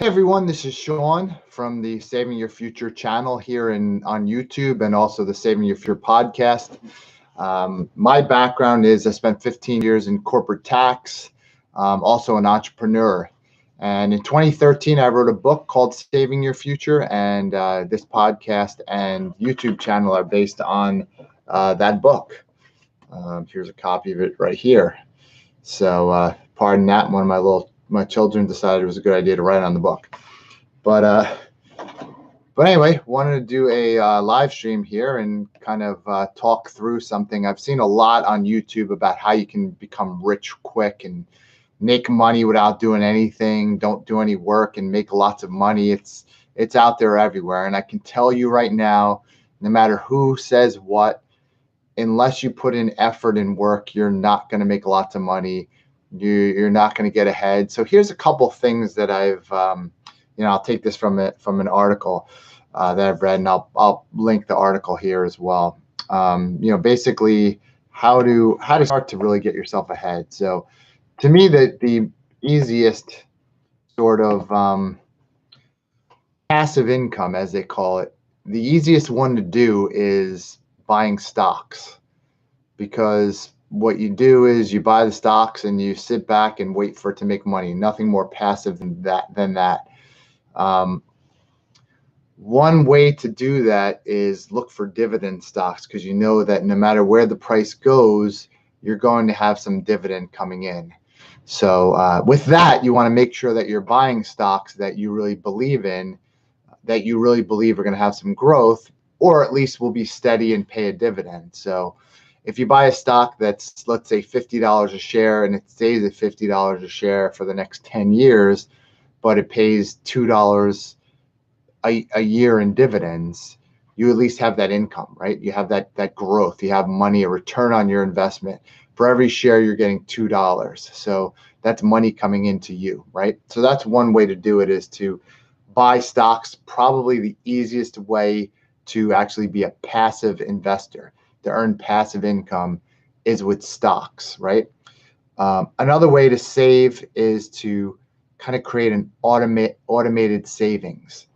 Hey everyone, this is Sean from the Saving Your Future channel here on YouTube and also the Saving Your Future podcast. My background is I spent 15 years in corporate tax, also an entrepreneur. And in 2013, I wrote a book called Saving Your Future, and this podcast and YouTube channel are based on that book. Here's a copy of it right here. So pardon that, one of my children decided it was a good idea to write on the book. But anyway, wanted to do a live stream here and kind of talk through something. I've seen a lot on YouTube about how you can become rich quick and make money without doing anything, don't do any work and make lots of money. It's out there everywhere. And I can tell you right now, no matter who says what, unless you put in effort and work, you're not going to make lots of money. You're not going to get ahead. So here's a couple things that I'll take this from an article that I've read, and I'll link the article here as well. Basically how to start to really get yourself ahead. So to me, the easiest sort of passive income, as they call it, the easiest one to do is buying stocks, because what you do is you buy the stocks and you sit back and wait for it to make money. Nothing more passive than that. One way to do that is look for dividend stocks, because you know that no matter where the price goes, you're going to have some dividend coming in. So with that, you want to make sure that you're buying stocks that you really believe in, that you really believe are going to have some growth, or at least will be steady and pay a dividend. So if you buy a stock that's, let's say, $50 a share, and it stays at $50 a share for the next 10 years, but it pays $2 a year in dividends, you at least have that income, right? You have that growth, you have money, a return on your investment. For every share, you're getting $2. So that's money coming into you, right? So that's one way to do it, is to buy stocks. Probably the easiest way to actually be a passive investor, to earn passive income, is with stocks, right? Another way to save is to kind of create an automated savings.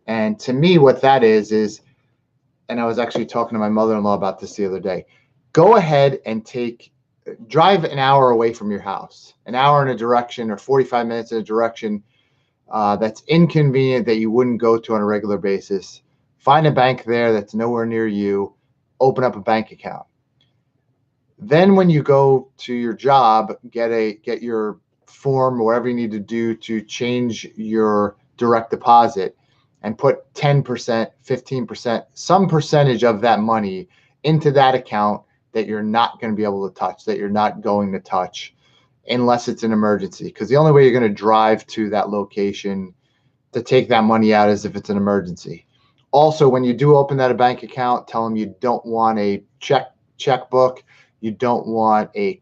And to me, what that is, and I was actually talking to my mother-in-law about this the other day, go ahead and drive an hour away from your house, an hour in a direction or 45 minutes in a direction that's inconvenient, that you wouldn't go to on a regular basis. Find a bank there that's nowhere near you, open up a bank account. Then when you go to your job, get your form, whatever you need to do to change your direct deposit, and put 10%, 15%, some percentage of that money into that account that you're not going to be able to touch, that you're not going to touch unless it's an emergency. Because the only way you're going to drive to that location to take that money out is if it's an emergency. Also, when you do open that bank account, tell them you don't want a checkbook, you don't want a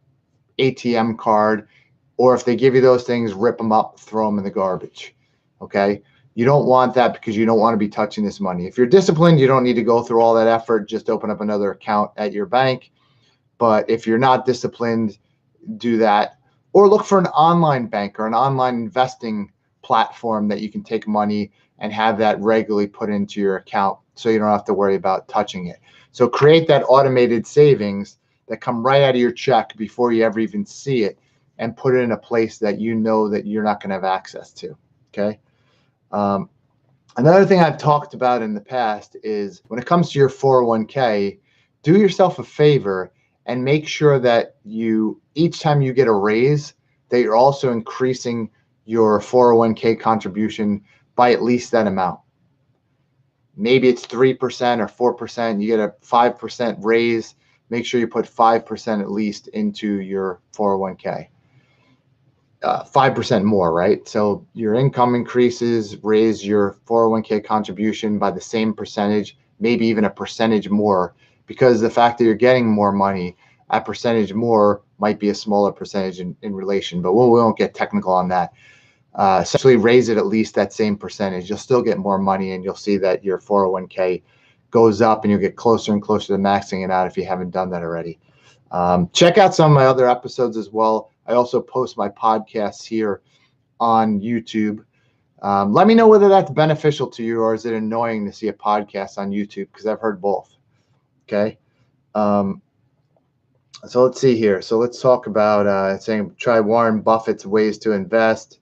ATM card, or if they give you those things, rip them up, throw them in the garbage. Okay? You don't want that, because you don't want to be touching this money. If you're disciplined, you don't need to go through all that effort. Just open up another account at your bank. But if you're not disciplined, do that. Or look for an online bank or an online investing platform that you can take money and have that regularly put into your account, so you don't have to worry about touching it. So create that automated savings that come right out of your check before you ever even see it, and put it in a place that you know that you're not going to have access to. Okay. Another thing I've talked about in the past is, when it comes to your 401k, do yourself a favor and make sure that each time you get a raise, that you're also increasing your 401k contribution by at least that amount. Maybe it's 3% or 4%, you get a 5% raise, make sure you put 5% at least into your 401k. 5% more, right? So your income increases, raise your 401k contribution by the same percentage, maybe even a percentage more, because the fact that you're getting more money, a percentage more might be a smaller percentage in relation, but we won't get technical on that. Essentially raise it at least that same percentage. You'll still get more money, and you'll see that your 401k goes up, and you'll get closer and closer to maxing it out if you haven't done that already. Check out some of my other episodes as well. I also post my podcasts here on YouTube. Let me know whether that's beneficial to you or is it annoying to see a podcast on YouTube, because I've heard both. Okay. So let's see here. So let's talk about saying try Warren Buffett's ways to invest.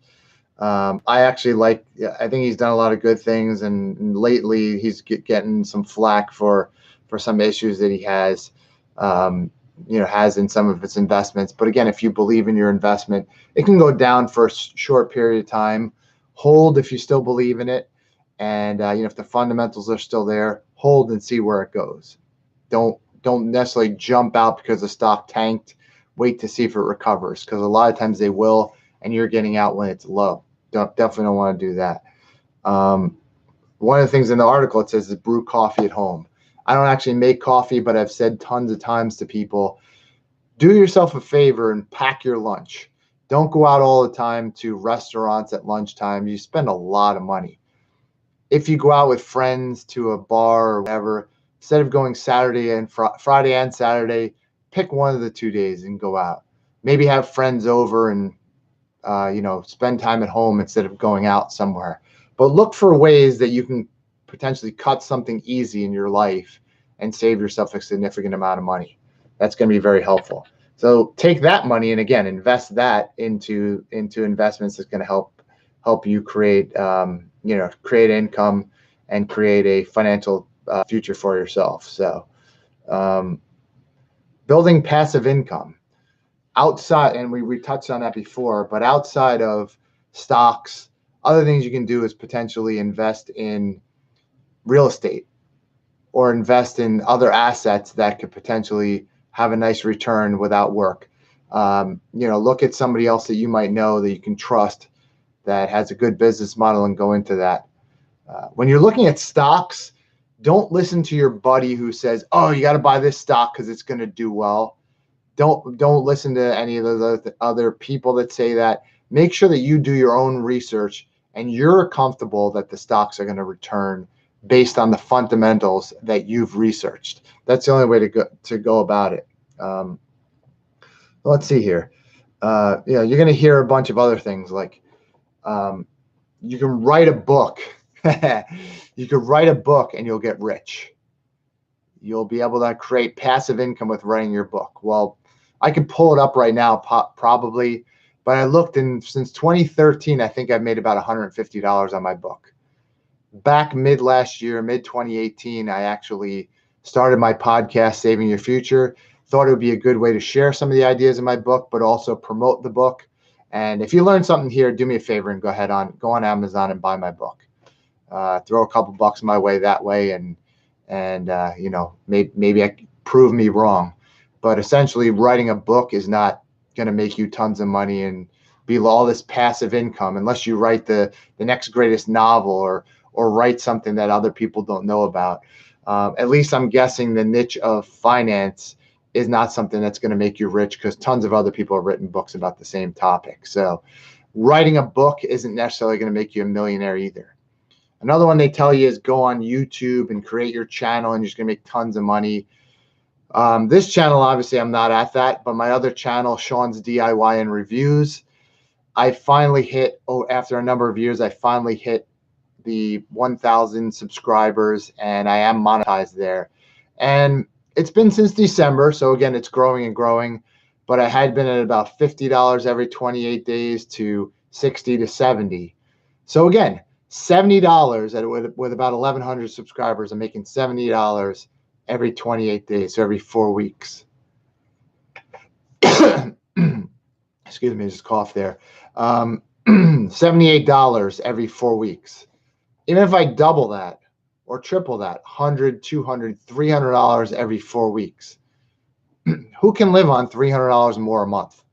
I actually I think he's done a lot of good things, and lately he's getting some flack for some issues that he has, has in some of his investments. But again, if you believe in your investment, it can go down for a short period of time. Hold if you still believe in it, and if the fundamentals are still there, hold and see where it goes. Don't necessarily jump out because the stock tanked. Wait to see if it recovers, because a lot of times they will, and you're getting out when it's low. Definitely don't want to do that. One of the things in the article, it says is brew coffee at home. I don't actually make coffee, but I've said tons of times to people, do yourself a favor and pack your lunch. Don't go out all the time to restaurants at lunchtime. You spend a lot of money. If you go out with friends to a bar or whatever, instead of going Saturday and Friday and Saturday, pick one of the 2 days and go out. Maybe have friends over and spend time at home instead of going out somewhere. But look for ways that you can potentially cut something easy in your life and save yourself a significant amount of money. That's going to be very helpful. So take that money and again invest that into investments that's going to help you create create income and create a financial future for yourself. So building passive income. Outside, and we touched on that before, but outside of stocks, other things you can do is potentially invest in real estate or invest in other assets that could potentially have a nice return without work. Look at somebody else that you might know that you can trust that has a good business model and go into that. When you're looking at stocks, don't listen to your buddy who says, oh, you got to buy this stock because it's going to do well. Don't listen to any of those other people that say that. Make sure that you do your own research and you're comfortable that the stocks are going to return based on the fundamentals that you've researched. That's the only way to go about it. Let's see here. You're going to hear a bunch of other things like you can write a book. You can write a book and you'll get rich. You'll be able to create passive income with writing your book. Well, I can pull it up right now, probably, but I looked, and since 2013, I think I've made about $150 on my book. Back mid 2018, I actually started my podcast, Saving Your Future. Thought it would be a good way to share some of the ideas in my book, but also promote the book. And if you learn something here, do me a favor and go on Amazon and buy my book. Throw a couple bucks my way that way, and maybe I prove me wrong. But essentially, writing a book is not going to make you tons of money and be all this passive income unless you write the next greatest novel or write something that other people don't know about. At least I'm guessing the niche of finance is not something that's going to make you rich, because tons of other people have written books about the same topic. So writing a book isn't necessarily going to make you a millionaire either. Another one they tell you is go on YouTube and create your channel and you're just going to make tons of money. This channel, obviously, I'm not at that, but my other channel, Sean's DIY and Reviews, I finally hit, after a number of years, I finally hit the 1,000 subscribers and I am monetized there. And it's been since December. So again, it's growing and growing, but I had been at about $50 every 28 days to 60 to 70. So again, $70 with about 1,100 subscribers. I'm making $70 every 28 days, so every 4 weeks. Excuse me, just cough there. $78 every 4 weeks. Even if I double that or triple that, $100, $200, $300 every 4 weeks. Who can live on $300 more a month?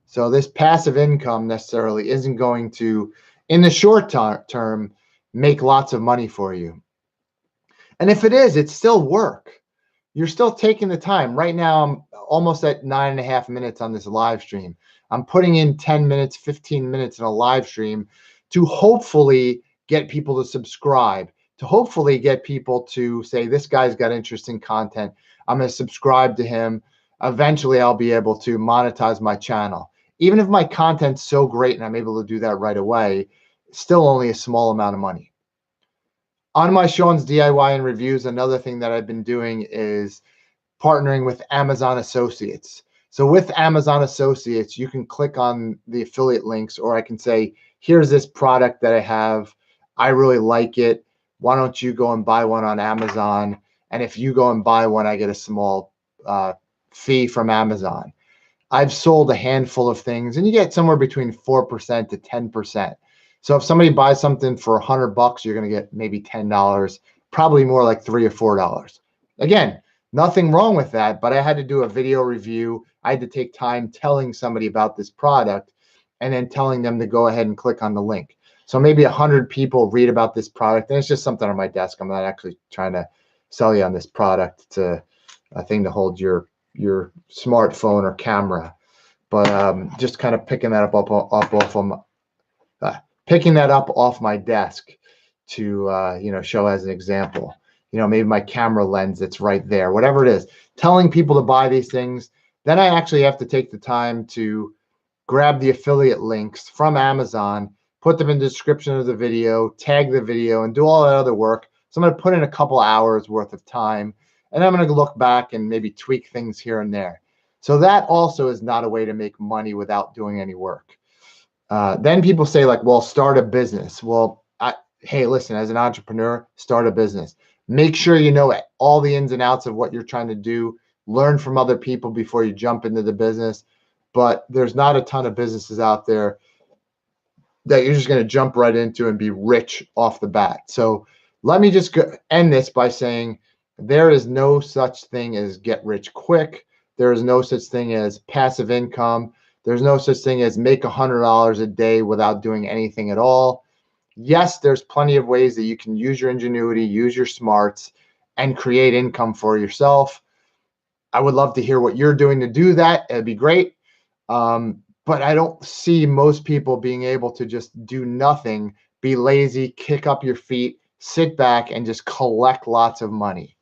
So this passive income necessarily isn't going to, in the short term, make lots of money for you. And if it is, it's still work. You're still taking the time. Right now, I'm almost at 9.5 minutes on this live stream. I'm putting in 10 minutes, 15 minutes in a live stream to hopefully get people to subscribe, to hopefully get people to say, this guy's got interesting content. I'm going to subscribe to him. Eventually, I'll be able to monetize my channel. Even if my content's so great and I'm able to do that right away, still only a small amount of money. On my Sean's DIY and reviews, another thing that I've been doing is partnering with Amazon Associates. So with Amazon Associates, you can click on the affiliate links, or I can say, here's this product that I have. I really like it. Why don't you go and buy one on Amazon? And if you go and buy one, I get a small fee from Amazon. I've sold a handful of things, and you get somewhere between 4% to 10%. So if somebody buys something for $100, you're going to get maybe $10, probably more like $3 or $4. Again, nothing wrong with that, but I had to do a video review. I had to take time telling somebody about this product and then telling them to go ahead and click on the link. So maybe 100 people read about this product, and it's just something on my desk. I'm not actually trying to sell you on this product. It's a thing to hold your smartphone or camera, but just kind of picking that up off my desk to show as an example. Maybe my camera lens that's right there, whatever it is, telling people to buy these things. Then I actually have to take the time to grab the affiliate links from Amazon, put them in the description of the video, tag the video, and do all that other work. So I'm going to put in a couple hours worth of time, and I'm going to look back and maybe tweak things here and there. So that also is not a way to make money without doing any work. Then people say like, well, start a business. Well, hey, listen, as an entrepreneur, start a business. Make sure you know all the ins and outs of what you're trying to do. Learn from other people before you jump into the business. But there's not a ton of businesses out there that you're just going to jump right into and be rich off the bat. So let me just end this by saying there is no such thing as get rich quick. There is no such thing as passive income. There's no such thing as make $100 a day without doing anything at all. Yes, there's plenty of ways that you can use your ingenuity, use your smarts, and create income for yourself. I would love to hear what you're doing to do that. It'd be great. But I don't see most people being able to just do nothing, be lazy, kick up your feet, sit back, and just collect lots of money.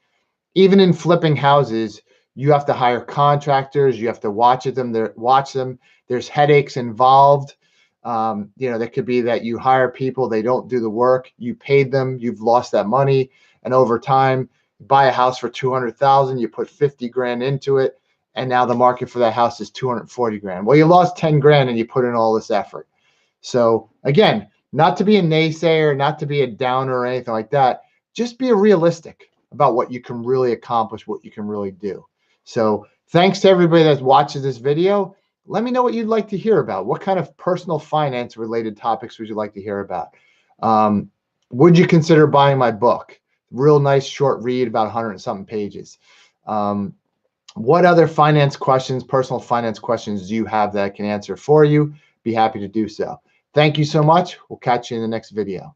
Even in flipping houses, you have to hire contractors. You have to watch them. There's headaches involved. That could be that you hire people, they don't do the work. You paid them, you've lost that money, and over time, you buy a house for $200,000. You put 50 grand into it, and now the market for that house is 240 grand. Well, you lost 10 grand, and you put in all this effort. So again, not to be a naysayer, not to be a downer or anything like that. Just be realistic about what you can really accomplish, what you can really do. So thanks to everybody that watches this video. Let me know what you'd like to hear about. What kind of personal finance related topics would you like to hear about? Would you consider buying my book? Real nice short read, about 100 and something pages. What other finance questions, personal finance questions do you have that I can answer for you? Be happy to do so. Thank you so much. We'll catch you in the next video.